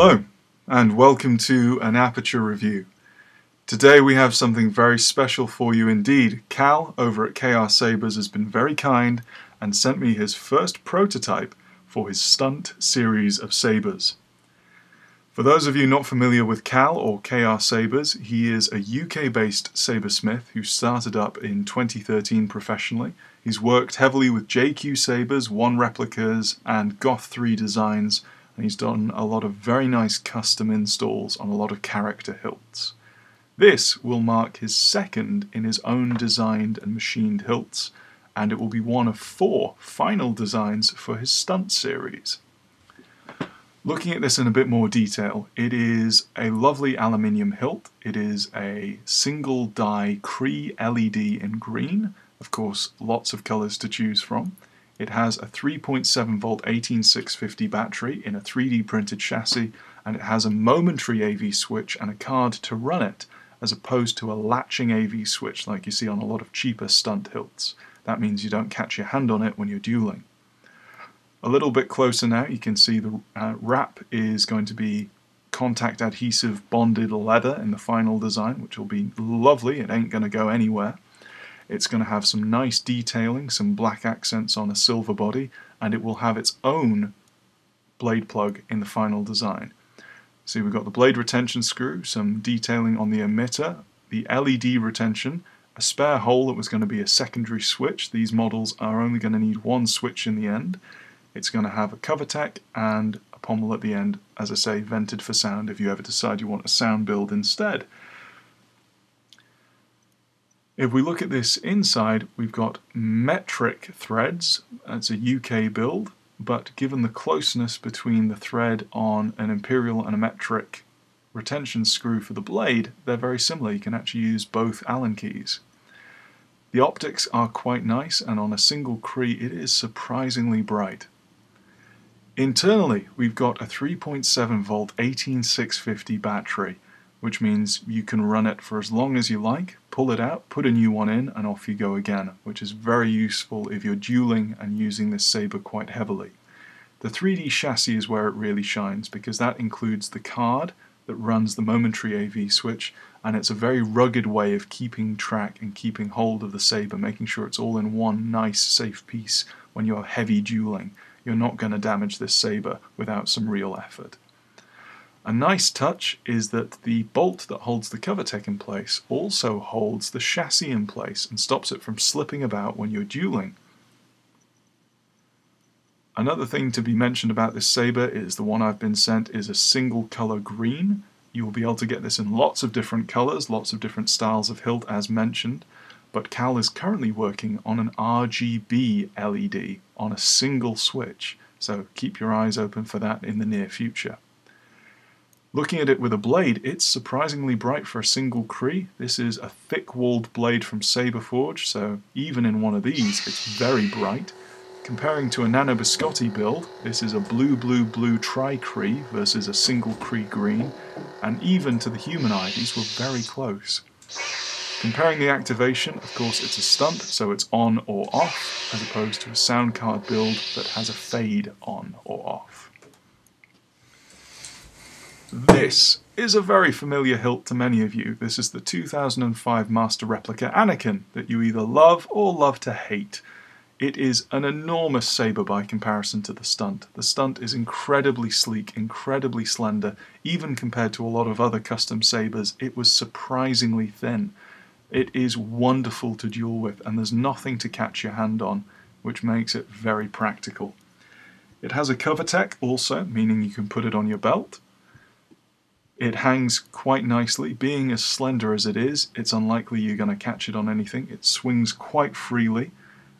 Hello, and welcome to an Aperture Review. Today we have something very special for you indeed. Cal over at KR Sabers has been very kind and sent me his first prototype for his Stunt series of sabers. For those of you not familiar with Cal or KR Sabers, he is a UK-based sabersmith who started up in 2013 professionally. He's worked heavily with JQ Sabers, One Replicas and Goth 3 designs, and he's done a lot of very nice custom installs on a lot of character hilts. This will mark his second in his own designed and machined hilts, and it will be one of 4 final designs for his Stunt series. Looking at this in a bit more detail, it is a lovely aluminium hilt. It is a single die Cree LED in green, of course lots of colours to choose from. It has a 3.7 volt 18650 battery in a 3D printed chassis, and it has a Momentary AV Switch and a card to run it, as opposed to a latching AV switch like you see on a lot of cheaper stunt hilts. That means you don't catch your hand on it when you're dueling. A little bit closer now, you can see the wrap is going to be contact adhesive bonded leather in the final design, which will be lovely. It ain't going to go anywhere. It's going to have some nice detailing, some black accents on a silver body, and it will have its own blade plug in the final design. See, we've got the blade retention screw, some detailing on the emitter, the LED retention, a spare hole that was going to be a secondary switch. These models are only going to need one switch in the end. It's going to have a Covertech and a pommel at the end, as I say, vented for sound if you ever decide you want a sound build instead. If we look at this inside, we've got metric threads. It's a UK build, but given the closeness between the thread on an imperial and a metric retention screw for the blade, they're very similar. You can actually use both Allen keys. The optics are quite nice, and on a single Cree it is surprisingly bright. Internally, we've got a 3.7 volt 18650 battery, which means you can run it for as long as you like, pull it out, put a new one in, and off you go again, which is very useful if you're dueling and using this saber quite heavily. The 3D chassis is where it really shines, because that includes the card that runs the Momentary AV Switch, and it's a very rugged way of keeping track and keeping hold of the saber, making sure it's all in one nice safe piece when you're heavy dueling. You're not going to damage this saber without some real effort. A nice touch is that the bolt that holds the Covertech in place also holds the chassis in place and stops it from slipping about when you're dueling. Another thing to be mentioned about this saber is the one I've been sent is a single color green. You will be able to get this in lots of different colors, lots of different styles of hilt as mentioned, but Cal is currently working on an RGB LED on a single switch, so keep your eyes open for that in the near future. Looking at it with a blade, it's surprisingly bright for a single Cree. This is a thick-walled blade from Saberforge, so even in one of these, it's very bright. Comparing to a Nano Biscotti build, this is a blue tri-Cree versus a single Cree green, and even to the human eye, these were very close. Comparing the activation, of course it's a stunt, so it's on or off, as opposed to a sound card build that has a fade on or off. This is a very familiar hilt to many of you. This is the 2005 Master Replica Anakin that you either love or love to hate. It is an enormous saber by comparison to the stunt. The stunt is incredibly sleek, incredibly slender. Even compared to a lot of other custom sabers, it was surprisingly thin. It is wonderful to duel with, and there's nothing to catch your hand on, which makes it very practical. It has a Covertech also, meaning you can put it on your belt. It hangs quite nicely. Being as slender as it is, it's unlikely you're going to catch it on anything. It swings quite freely,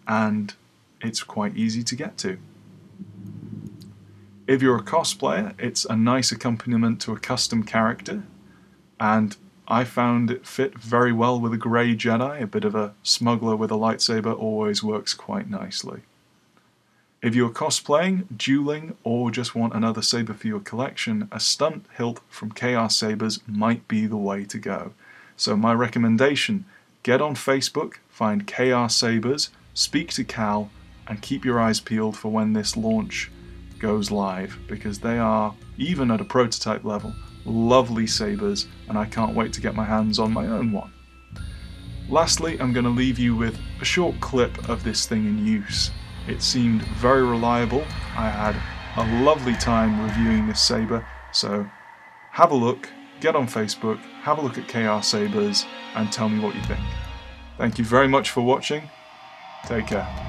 and it's quite easy to get to. If you're a cosplayer, it's a nice accompaniment to a custom character, and I found it fit very well with a grey Jedi. A bit of a smuggler with a lightsaber always works quite nicely. If you're cosplaying, dueling, or just want another saber for your collection, a stunt hilt from KR Sabers might be the way to go. So my recommendation, get on Facebook, find KR Sabers, speak to Cal, and keep your eyes peeled for when this launch goes live, because they are, even at a prototype level, lovely sabers, and I can't wait to get my hands on my own one. Lastly, I'm going to leave you with a short clip of this thing in use. It seemed very reliable. I had a lovely time reviewing this saber, so have a look, get on Facebook, have a look at KR Sabers, and tell me what you think. Thank you very much for watching. Take care.